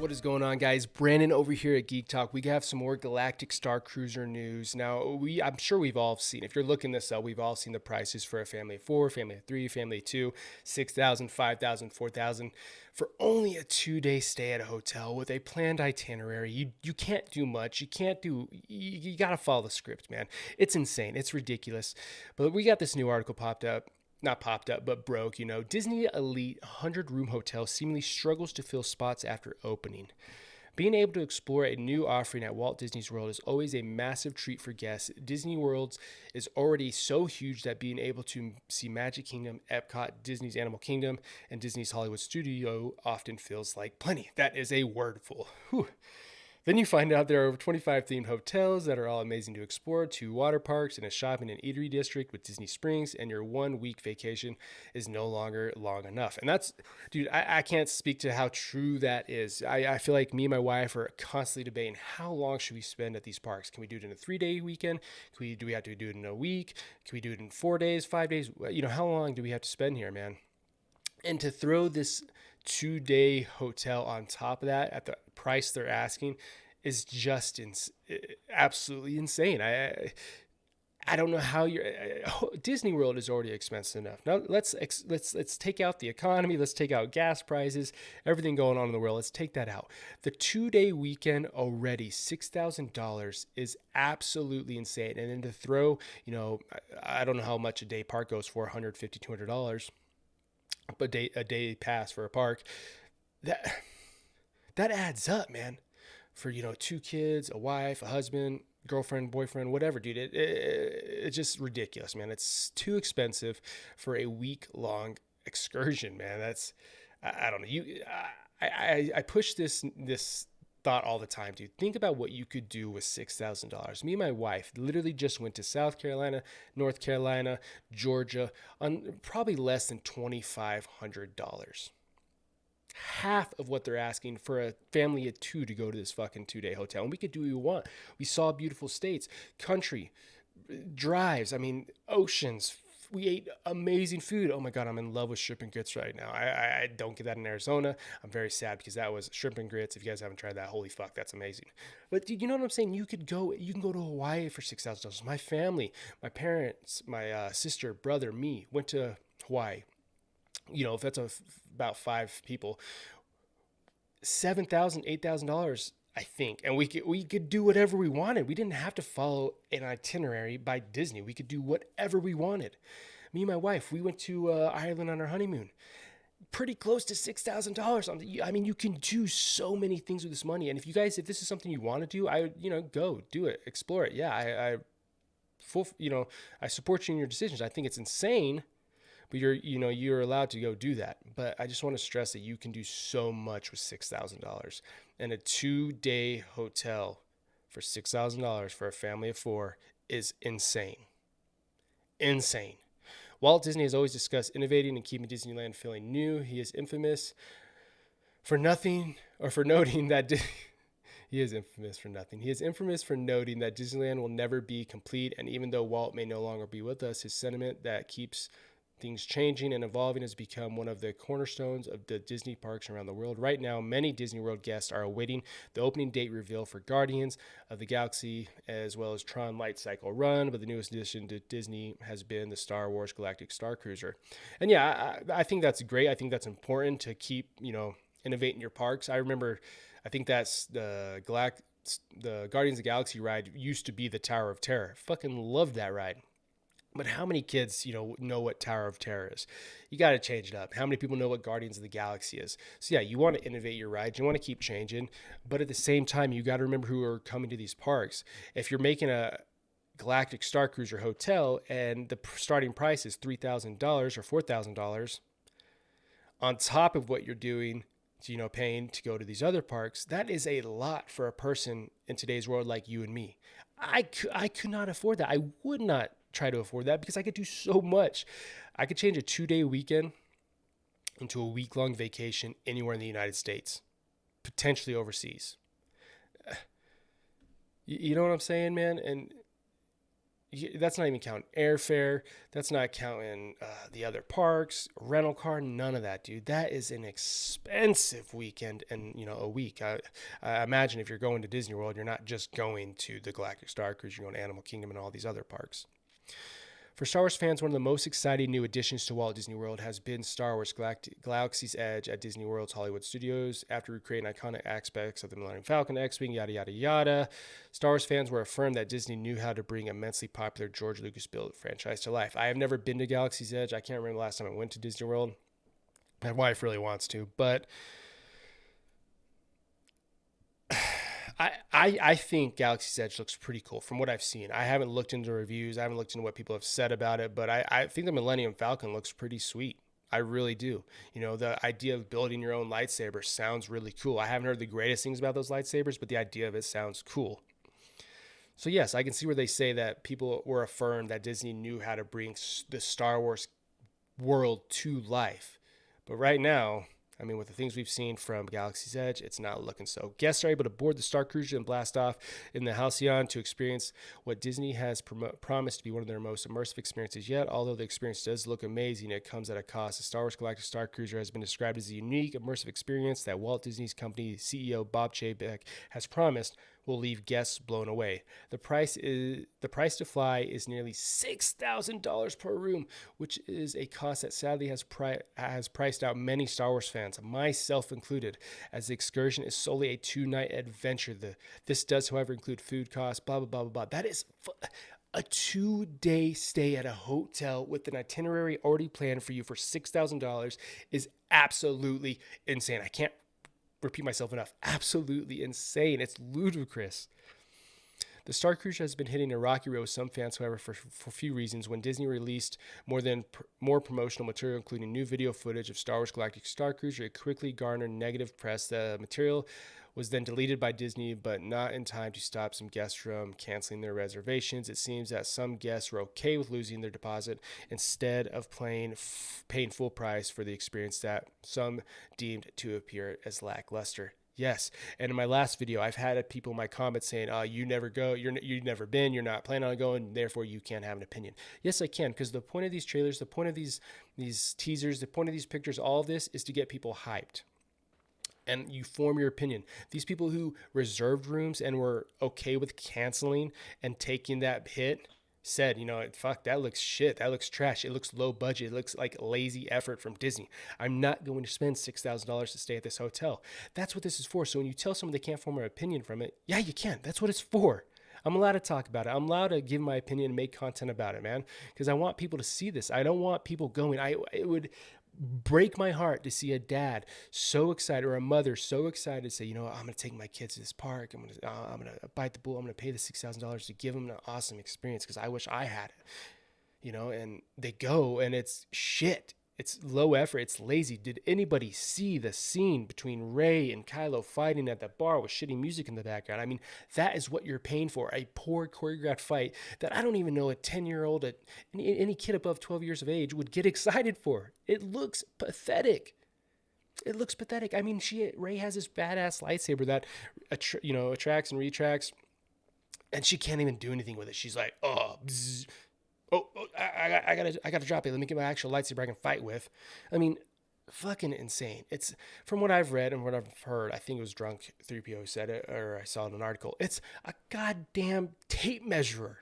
What is going on, guys? Brandon over here at Geek Talk. We have some more Galactic Starcruiser news. Now, I'm sure we've all seen, if you're looking this up, we've all seen the prices for a family of 4, family of 3, family of 2, 6,000, 5,000, 4,000 for only a 2-day stay at a hotel with a planned itinerary. You can't do much. You got to follow the script, man. It's insane. It's ridiculous. But we got this new article not popped up, but broke. Disney Elite 100-room hotel seemingly struggles to fill spots after opening. Being able to explore a new offering at Walt Disney's World is always a massive treat for guests. Disney World is already so huge that being able to see Magic Kingdom, Epcot, Disney's Animal Kingdom, and Disney's Hollywood Studio often feels like plenty. That is a wordful. Whew. Then you find out there are over 25 themed hotels that are all amazing to explore, 2 water parks, and a shopping and eatery district with Disney Springs, and your 1-week vacation is no longer long enough. And that's, dude, I can't speak to how true that is. I feel like me and my wife are constantly debating how long should we spend at these parks. Can we do it in a 3-day weekend? Do we have to do it in a week? Can we do it in 4 days, 5 days? How long do we have to spend here, man? And to throw this 2-day hotel on top of that at the price they're asking is just absolutely insane. I don't know how Disney World is already expensive enough. Now let's take out the economy. Let's take out gas prices, everything going on in the world. Let's take that out. The 2-day weekend already $6,000 is absolutely insane. And then to throw, I don't know how much a day park goes for, $150, $200. But a day pass for a park, that adds up, man. For 2 kids, a wife, a husband, girlfriend, boyfriend, whatever, dude. It's just ridiculous, man. It's too expensive for a week-long excursion, man. I don't know. I push this thought all the time, dude. Think about what you could do with $6,000. Me and my wife literally just went to South Carolina, North Carolina, Georgia on probably less than $2,500. Half of what they're asking for a family of 2 to go to this fucking 2-day hotel. And we could do what we want. We saw beautiful states, country, drives, oceans. We ate amazing food. Oh my God, I'm in love with shrimp and grits right now. I don't get that in Arizona. I'm very sad because that was shrimp and grits. If you guys haven't tried that, holy fuck, that's amazing. But dude, you know what I'm saying? You can go to Hawaii for $6,000. My family, my parents, my sister, brother, me went to Hawaii. If that's about 5 people, $7,000, $8,000, I think. And we could do whatever we wanted. We didn't have to follow an itinerary by Disney. We could do whatever we wanted. Me and my wife, we went to Ireland on our honeymoon. Pretty close to $6,000. You can do so many things with this money. And if this is something you want to do, go do it, explore it. Yeah, I support you in your decisions. I think it's insane. But you're allowed to go do that. But I just want to stress that you can do so much with $6,000. And a 2-day hotel for $6,000 for a family of 4 is insane. Insane. Walt Disney has always discussed innovating and keeping Disneyland feeling new. He is infamous for nothing, or for noting that he is infamous for nothing. He is infamous for noting that Disneyland will never be complete. And even though Walt may no longer be with us, his sentiment that keeps things changing and evolving has become one of the cornerstones of the Disney parks around the world. Right now, many Disney World guests are awaiting the opening date reveal for Guardians of the Galaxy, as well as Tron Light Cycle Run, but the newest addition to Disney has been the Star Wars Galactic Starcruiser. And yeah, I think that's great. I think that's important to keep, innovating your parks. I remember, I think that's the Guardians of the Galaxy ride used to be the Tower of Terror. Fucking loved that ride. But how many kids, know what Tower of Terror is? You got to change it up. How many people know what Guardians of the Galaxy is? So yeah, you want to innovate your rides. You want to keep changing. But at the same time, you got to remember who are coming to these parks. If you're making a Galactic Starcruiser Hotel and the starting price is $3,000 or $4,000 on top of what you're doing, paying to go to these other parks, that is a lot for a person in today's world like you and me. I could not afford that. I would not try to afford that because I could do so much. I could change a 2-day weekend into a week-long vacation anywhere in the United States, potentially overseas. You know what I'm saying, man? And That's not even counting airfare. That's not counting the other parks, rental car, none of that, dude. That is an expensive weekend and, a week. I imagine if you're going to Disney World, you're not just going to the Galactic Star Cruise, you're going to Animal Kingdom and all these other parks. For Star Wars fans, one of the most exciting new additions to Walt Disney World has been Star Wars Galaxy's Edge at Disney World's Hollywood Studios. After recreating iconic aspects of the Millennium Falcon, X-Wing, yada, yada, yada, Star Wars fans were affirmed that Disney knew how to bring immensely popular George Lucas built franchise to life. I have never been to Galaxy's Edge. I can't remember the last time I went to Disney World. My wife really wants to, but I think Galaxy's Edge looks pretty cool from what I've seen. I haven't looked into reviews. I haven't looked into what people have said about it, but I think the Millennium Falcon looks pretty sweet. I really do. The idea of building your own lightsaber sounds really cool. I haven't heard the greatest things about those lightsabers, but the idea of it sounds cool. So yes, I can see where they say that people were affirmed that Disney knew how to bring the Star Wars world to life. But right now, with the things we've seen from Galaxy's Edge, it's not looking so. Guests are able to board the Star Cruiser and blast off in the Halcyon to experience what Disney has promised to be one of their most immersive experiences yet. Although the experience does look amazing, it comes at a cost. The Star Wars Galactic Star Cruiser has been described as a unique, immersive experience that Walt Disney's company CEO Bob Chapek has promised will leave guests blown away. The price to fly is nearly $6,000 per room, which is a cost that sadly has priced out many Star Wars fans, myself included, as the excursion is solely a 2-night adventure. This does, however, include food costs, blah, blah, blah, blah, blah. That is a 2-day stay at a hotel with an itinerary already planned for you for $6,000 is absolutely insane. I can't repeat myself enough. Absolutely insane. It's ludicrous. The Star Cruiser has been hitting a rocky road with some fans, however, for a few reasons. When Disney released more promotional material, including new video footage of Star Wars Galactic Star Cruiser, it quickly garnered negative press. The material was then deleted by Disney, but not in time to stop some guests from canceling their reservations. It seems that some guests were okay with losing their deposit instead of paying full price for the experience that some deemed to appear as lackluster. Yes, and in my last video, I've had people in my comments saying, you never go, you've never been, you're not planning on going, therefore you can't have an opinion. Yes, I can, because the point of these trailers, the point of these teasers, the point of these pictures, all of this is to get people hyped. And you form your opinion. These people who reserved rooms and were okay with canceling and taking that hit said, fuck, that looks shit. That looks trash. It looks low budget. It looks like lazy effort from Disney. I'm not going to spend $6,000 to stay at this hotel. That's what this is for. So when you tell someone they can't form an opinion from it, yeah, you can. That's what it's for. I'm allowed to talk about it. I'm allowed to give my opinion and make content about it, man, because I want people to see this. I don't want people going. It would break my heart to see a dad so excited or a mother so excited to say, I'm going to take my kids to this park. I'm going to bite the bullet. I'm going to pay the $6,000 to give them an awesome experience because I wish I had it, and they go and it's shit. It's low effort. It's lazy. Did anybody see the scene between Rey and Kylo fighting at the bar with shitty music in the background? That is what you're paying for. A poor choreographed fight that I don't even know a 10-year-old, any kid above 12 years of age would get excited for. It looks pathetic. It looks pathetic. Rey has this badass lightsaber that, attracts and retracts, and she can't even do anything with it. She's like, bzz. I gotta drop it. Let me get my actual lightsaber I can fight with. Fucking insane. It's, from what I've read and what I've heard, I think it was Drunk 3PO said it, or I saw it in an article. It's a goddamn tape measurer.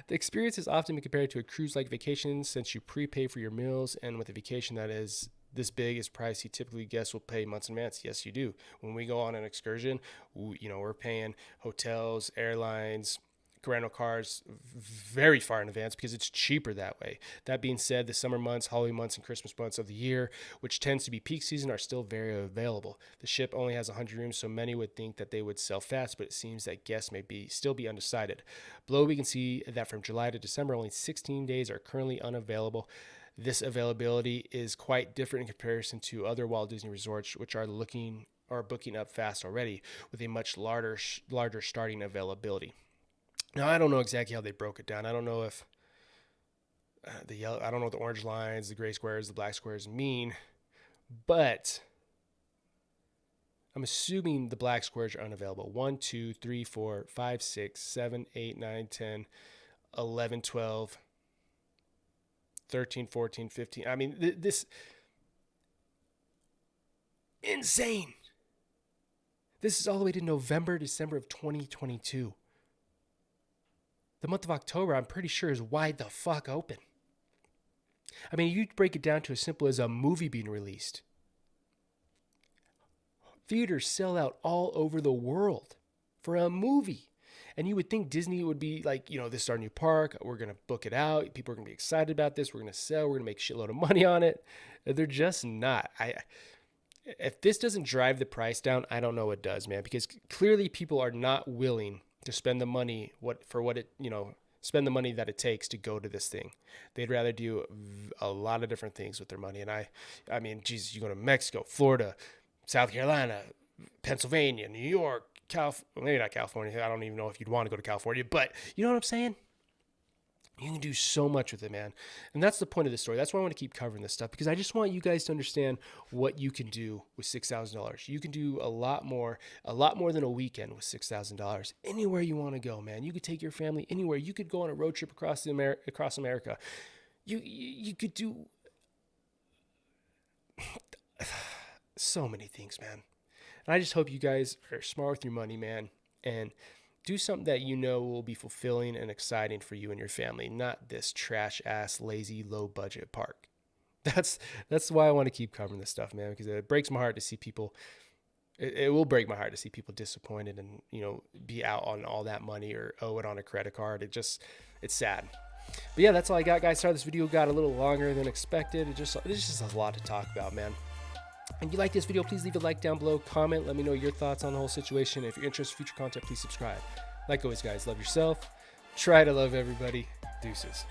The experience is often compared to a cruise-like vacation since you prepay for your meals, and with a vacation that is this big is pricey, typically guests will pay months in advance. Yes, you do. When we go on an excursion, we're paying hotels, airlines, rental cars very far in advance because it's cheaper that way. That being said, the summer months, holiday months, and Christmas months of the year, which tends to be peak season, are still very available. The ship only has 100 rooms, so many would think that they would sell fast, but it seems that guests may still be undecided. Below, we can see that from July to December, only 16 days are currently unavailable. This availability is quite different in comparison to other Walt Disney resorts, which are booking up fast already with a much larger starting availability. Now, I don't know exactly how they broke it down. I don't know if I don't know what the orange lines, the gray squares, the black squares mean, but I'm assuming the black squares are unavailable. 1, 2, 3, 4, 5, 6, 7, 8, 9, 10, 11, 12, 13, 14, 15. I mean, this insane. This is all the way to November, December of 2022. The month of October, I'm pretty sure, is wide the fuck open. I mean, you break it down to as simple as a movie being released. Theaters sell out all over the world for a movie. And you would think Disney would be like, this is our new park. We're going to book it out. People are going to be excited about this. We're going to sell. We're going to make a shitload of money on it. They're just not. If this doesn't drive the price down, I don't know what does, man. Because clearly people are not willing to spend the money spend the money that it takes to go to this thing. They'd rather do a lot of different things with their money. And I mean, Jesus, you go to Mexico, Florida, South Carolina, Pennsylvania, New York, maybe not California. I don't even know if you'd want to go to California, but you know what I'm saying? You can do so much with it, man. And that's the point of this story. That's why I want to keep covering this stuff, because I just want you guys to understand what you can do with $6,000. You can do a lot more than a weekend with $6,000. Anywhere you want to go, man. You could take your family anywhere. You could go on a road trip across America. You could do so many things, man. And I just hope you guys are smart with your money, man, and do something that will be fulfilling and exciting for you and your family, not this trash ass, lazy, low budget park. That's why I want to keep covering this stuff, man, because it breaks my heart to see people. It will break my heart to see people disappointed and, be out on all that money or owe it on a credit card. It's sad. But yeah, that's all I got, guys. Sorry this video got a little longer than expected. It's just a lot to talk about, man. And if you like this video, please leave a like down below, comment, let me know your thoughts on the whole situation. If you're interested in future content, please subscribe. Like always, guys, love yourself. Try to love everybody. Deuces.